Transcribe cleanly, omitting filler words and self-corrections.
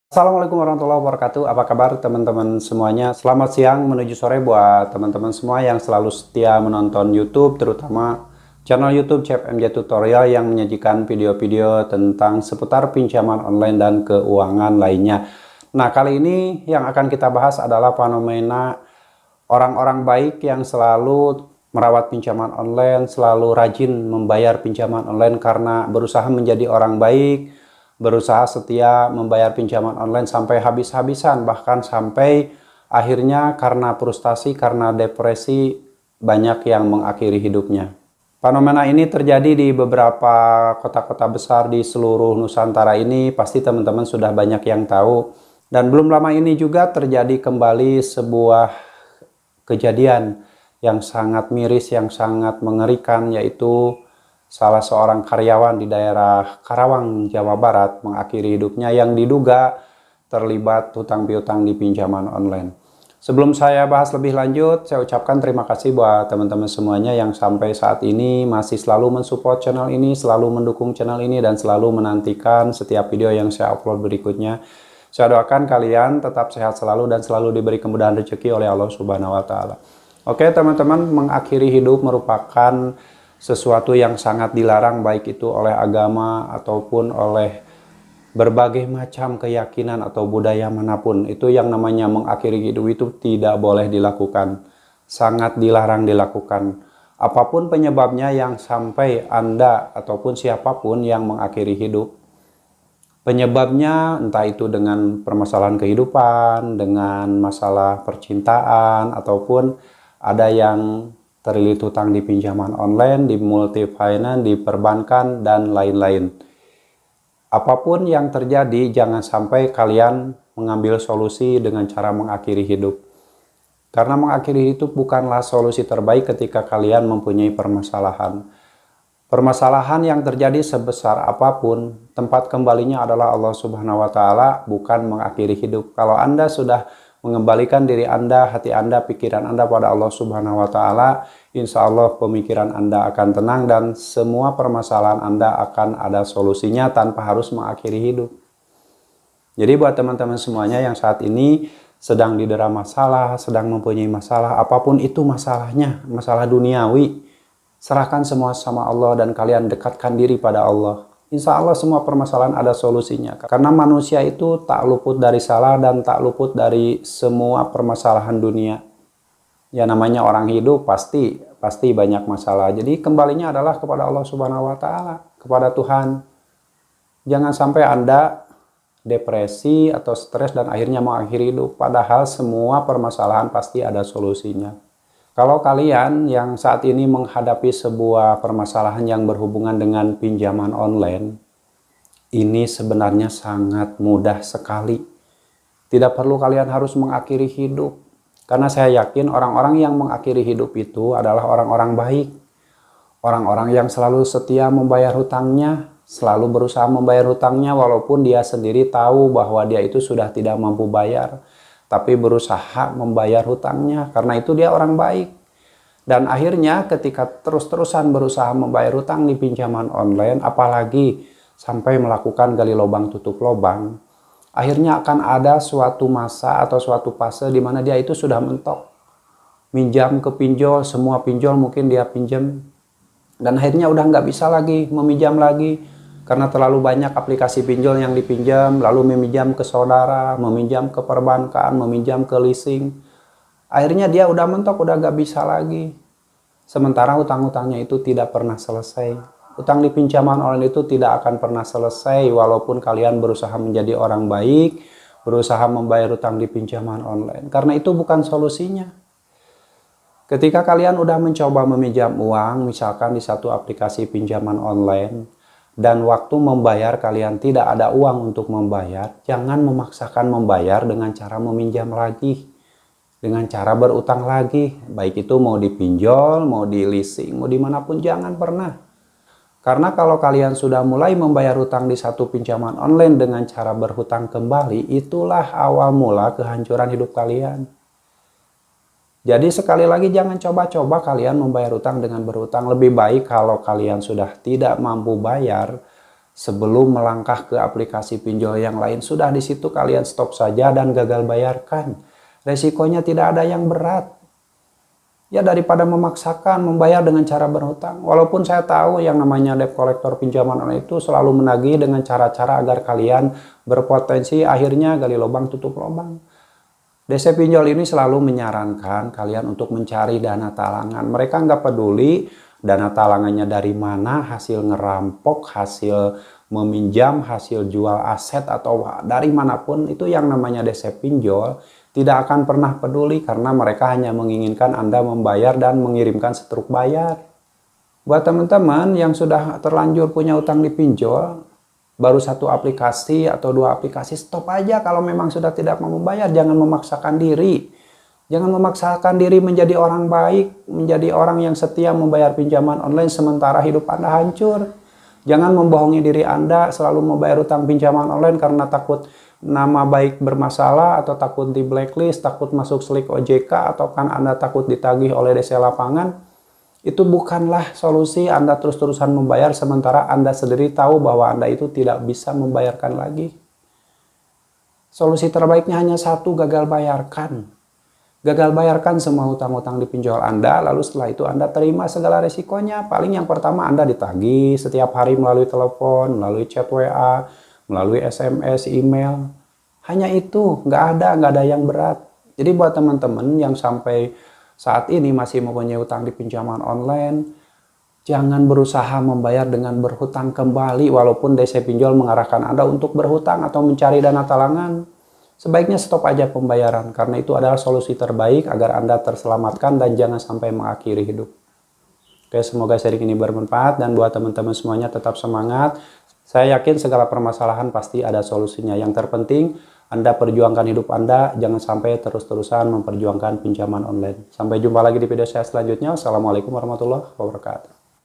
Assalamualaikum warahmatullahi wabarakatuh. Apa kabar teman-teman semuanya? Selamat siang menuju sore buat teman-teman semua yang selalu setia menonton YouTube, terutama channel YouTube Chef MJ Tutorial yang menyajikan video-video tentang seputar pinjaman online dan keuangan lainnya. Nah, kali ini yang akan kita bahas adalah fenomena orang-orang baik yang selalu merawat pinjaman online, selalu rajin membayar pinjaman online karena berusaha menjadi orang baik, berusaha setia membayar pinjaman online sampai habis-habisan, bahkan sampai akhirnya karena frustasi, karena depresi, banyak yang mengakhiri hidupnya. Fenomena ini terjadi di beberapa kota-kota besar di seluruh Nusantara ini, pasti teman-teman sudah banyak yang tahu. Dan belum lama ini juga terjadi kembali sebuah kejadian yang sangat miris, yang sangat mengerikan, yaitu salah seorang karyawan di daerah Karawang, Jawa Barat mengakhiri hidupnya yang diduga terlibat hutang piutang di pinjaman online. Sebelum saya bahas lebih lanjut, saya ucapkan terima kasih buat teman-teman semuanya yang sampai saat ini masih selalu mensupport channel ini, selalu mendukung channel ini, dan selalu menantikan setiap video yang saya upload berikutnya. Saya doakan kalian tetap sehat selalu dan selalu diberi kemudahan rezeki oleh Allah Subhanahu wa Ta'ala. Oke teman-teman, mengakhiri hidup merupakan sesuatu yang sangat dilarang, baik itu oleh agama ataupun oleh berbagai macam keyakinan atau budaya manapun. Itu yang namanya mengakhiri hidup itu tidak boleh dilakukan, sangat dilarang dilakukan. Apapun penyebabnya yang sampai Anda ataupun siapapun yang mengakhiri hidup, penyebabnya entah itu dengan permasalahan kehidupan, dengan masalah percintaan, ataupun ada yang terlilit hutang di pinjaman online, di multi finance, di perbankan, dan lain-lain. Apapun yang terjadi, jangan sampai kalian mengambil solusi dengan cara mengakhiri hidup. Karena mengakhiri hidup bukanlah solusi terbaik ketika kalian mempunyai permasalahan. Permasalahan yang terjadi sebesar apapun, tempat kembalinya adalah Allah Subhanahu wa Ta'ala, bukan mengakhiri hidup. Kalau Anda sudah mengembalikan diri Anda, hati Anda, pikiran Anda pada Allah Subhanahu wa Ta'ala, insya Allah pemikiran Anda akan tenang dan semua permasalahan Anda akan ada solusinya tanpa harus mengakhiri hidup. Jadi buat teman-teman semuanya yang saat ini sedang didera masalah, sedang mempunyai masalah, apapun itu masalahnya, masalah duniawi, serahkan semua sama Allah dan kalian dekatkan diri pada Allah. Insya Allah semua permasalahan ada solusinya. Karena manusia itu tak luput dari salah dan tak luput dari semua permasalahan dunia. Ya namanya orang hidup pasti banyak masalah. Jadi kembalinya adalah kepada Allah Subhanahu wa Ta'ala, kepada Tuhan. Jangan sampai Anda depresi atau stres dan akhirnya mengakhiri hidup. Padahal semua permasalahan pasti ada solusinya. Kalau kalian yang saat ini menghadapi sebuah permasalahan yang berhubungan dengan pinjaman online, ini sebenarnya sangat mudah sekali. Tidak perlu kalian harus mengakhiri hidup. Karena saya yakin orang-orang yang mengakhiri hidup itu adalah orang-orang baik. Orang-orang yang selalu setia membayar hutangnya, selalu berusaha membayar hutangnya walaupun dia sendiri tahu bahwa dia itu sudah tidak mampu bayar. Tapi berusaha membayar hutangnya, karena itu dia orang baik. Dan akhirnya ketika terus-terusan berusaha membayar hutang di pinjaman online, apalagi sampai melakukan gali lubang tutup lubang, akhirnya akan ada suatu masa atau suatu fase di mana dia itu sudah mentok. Minjam ke pinjol, semua pinjol mungkin dia pinjam. Dan akhirnya udah nggak bisa lagi meminjam lagi. Karena terlalu banyak aplikasi pinjol yang dipinjam, lalu meminjam ke saudara, meminjam ke perbankan, meminjam ke leasing. Akhirnya dia udah mentok, udah gak bisa lagi. Sementara hutang-hutangnya itu tidak pernah selesai. Hutang di pinjaman online itu tidak akan pernah selesai walaupun kalian berusaha menjadi orang baik, berusaha membayar hutang di pinjaman online. Karena itu bukan solusinya. Ketika kalian udah mencoba meminjam uang, misalkan di satu aplikasi pinjaman online, dan waktu membayar kalian tidak ada uang untuk membayar, jangan memaksakan membayar dengan cara meminjam lagi, dengan cara berutang lagi, baik itu mau dipinjol, mau di leasing, mau dimanapun, jangan pernah. Karena kalau kalian sudah mulai membayar hutang di satu pinjaman online dengan cara berhutang kembali, itulah awal mula kehancuran hidup kalian. Jadi sekali lagi jangan coba-coba kalian membayar hutang dengan berhutang. Lebih baik kalau kalian sudah tidak mampu bayar, Sebelum melangkah ke aplikasi pinjol yang lain, sudah di situ kalian stop saja dan gagal bayarkan. Resikonya tidak ada yang berat. Ya daripada memaksakan membayar dengan cara berhutang. Walaupun saya tahu yang namanya debt collector pinjaman online itu selalu menagih dengan cara-cara agar kalian berpotensi akhirnya gali lubang tutup lubang. DC pinjol ini selalu menyarankan kalian untuk mencari dana talangan. Mereka nggak peduli dana talangannya dari mana, hasil ngerampok, hasil meminjam, hasil jual aset atau dari manapun, itu yang namanya DC pinjol tidak akan pernah peduli karena mereka hanya menginginkan Anda membayar dan mengirimkan setruk bayar. Buat teman-teman yang sudah terlanjur punya utang di pinjol, baru satu aplikasi atau dua aplikasi, stop aja kalau memang sudah tidak mau membayar. Jangan memaksakan diri. Jangan memaksakan diri menjadi orang baik, menjadi orang yang setia membayar pinjaman online sementara hidup Anda hancur. Jangan membohongi diri Anda selalu membayar utang pinjaman online karena takut nama baik bermasalah atau takut di blacklist, takut masuk slik OJK, atau kan Anda takut ditagih oleh DC lapangan. Itu bukanlah solusi Anda terus-terusan membayar sementara Anda sendiri tahu bahwa Anda itu tidak bisa membayarkan lagi. Solusi terbaiknya hanya satu, gagal bayarkan. Gagal bayarkan semua hutang-hutang di pinjol Anda, lalu setelah itu Anda terima segala resikonya. Paling yang pertama Anda ditagih setiap hari melalui telepon, melalui chat WA, melalui SMS, email. Hanya itu, nggak ada yang berat. Jadi buat teman-teman yang sampai saat ini masih mempunyai utang di pinjaman online, jangan berusaha membayar dengan berhutang kembali walaupun DC pinjol mengarahkan Anda untuk berhutang atau mencari dana talangan. Sebaiknya stop aja pembayaran karena itu adalah solusi terbaik agar Anda terselamatkan dan jangan sampai mengakhiri hidup. Oke, semoga sharing ini bermanfaat dan buat teman-teman semuanya tetap semangat. Saya yakin segala permasalahan pasti ada solusinya. Yang terpenting, Anda perjuangkan hidup Anda, jangan sampai terus-terusan memperjuangkan pinjaman online. Sampai jumpa lagi di video saya selanjutnya. Wassalamualaikum warahmatullahi wabarakatuh.